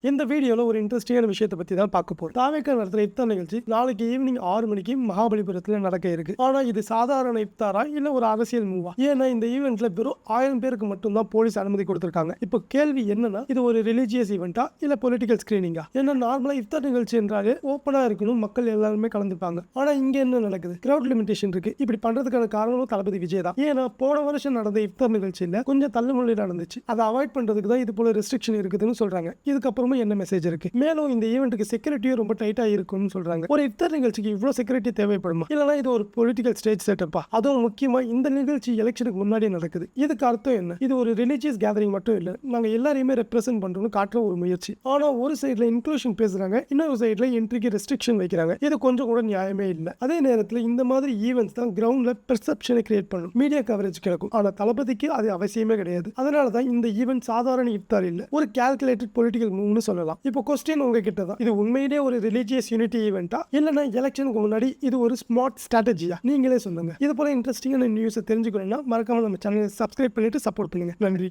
இந்த வீடியோல ஒரு இன்ட்ரெஸ்டிங்கான விஷயத்தை பத்தி தான் பார்க்க போறோம். தாவேக்கா நடத்துற இஃப்தார் நிகழ்ச்சி நாளைக்கு ஈவினிங் 6 மணிக்கு மகாபலிபுரத்துல நடக்க இருக்கு. ஆனா இது சாதாரண இஃப்தாரா இல்ல ஒரு அரசியல் மூவா? ஏன்னா இந்த ஈவெண்ட்ல வெறும் 1000 பேருக்கு மட்டும் தான் போலீஸ் அனுமதி கொடுத்திருக்காங்க. இப்போ கேள்வி என்னன்னா, இது ஒரு ரிலீஜியஸ் ஈவெண்டா இல்ல பொலிட்டிக்கல் ஸ்கிரீனிங்கா? ஏன்னா நார்மலா இஃப்தார் நிகழ்ச்சி என்றாலே ஓப்பனா இருக்கணும், மக்கள் எல்லாருமே கலந்துப்பாங்க. ஆனா இங்க என்ன நடக்குது? கிரவுட் லிமிடேஷன் இருக்கு. இப்படி பண்றதுக்கான காரணமும் தளபதி விஜய் தான். ஏன்னா போன வருஷம் நடந்த இஃப்தார் நிகழ்ச்சியில கொஞ்சம் தள்ளுமுள்ளி நடந்துச்சு. அதை அவாய்ட் பண்றதுக்கு தான் இது போல ரெஸ்ட்ரிக்ஷன் இருக்குதுன்னு சொல்றாங்க. இதுக்கப்புறம் என்ன மெசேஜ் இருக்கு? மேலும் இந்த ஈவென்ட்க்கு செக்யூரிட்டியும் ரொம்ப டைட்டா இருக்கும்னு சொல்றாங்க. ஒரு இஃப்தார் நிகழ்ச்சிக்கு இவ்வளவு செக்யூரிட்டி தேவைப்படுமா? இல்லனா இது ஒரு பொலிட்டிக்கல் ஸ்டேஜ் செட்டப்பா? அதுவும் முக்கியமா இந்த நிகழ்ச்சி எலெக்ஷனுக்கு முன்னாடி நடக்குது. இதுக்கு அர்த்தம் என்ன? இது ஒரு ரிலீஜியஸ் கேதரிங் மட்டும் இல்ல, நாங்க எல்லாரையுமே ரெப்ரசென்ட் பண்றோம்னு காட்டுற ஒரு முயற்சி. ஆனா ஒரு சைடுல இன்க்ளூஷன் பேசுறாங்க, இன்னொரு சைடுல என்ட்ரிக்கு ரெஸ்ட்ரிக்ஷன் வைக்கிறாங்க. இது கொஞ்சம் கூட நியாயமே இல்ல. அதே நேரத்தில் இந்த மாதிரி ஈவென்ட்ஸ் தான் கிரவுண்ட்ல பெர்செப்ஷனை கிரியேட் பண்ணும், மீடியா கவரேஜ் கிடைக்கும். ஆனா தளபதிக்கு அது அவசியமே கிடையாது. அதனால தான் இந்த ஈவென்ட் சாதாரண இஃப்தார் இல்ல, ஒரு கால்குலேட்டட் பொலிட்டிக்கல் மூவ்னு சொல்லலாம். இப்போ क्वेश्चन உங்ககிட்ட தான், இது உண்மையிலேயே ஒரு ரிலீஜியஸ் யூனிட்டி ஈவெண்டா இல்லனா எலெக்ஷனுக்கு முன்னாடி இது ஒரு ஸ்மார்ட் ஸ்ட்ராட்டஜியா? நீங்களே சொல்லுங்க. இது போல இன்ட்ரெஸ்டிங்கான நியூஸ் தெரிஞ்சுக்கணும்னா மறக்காம நம்ம சேனலை சப்ஸ்கிரைப் பண்ணிட்டு சப்போர்ட் பண்ணுங்க. நன்றி.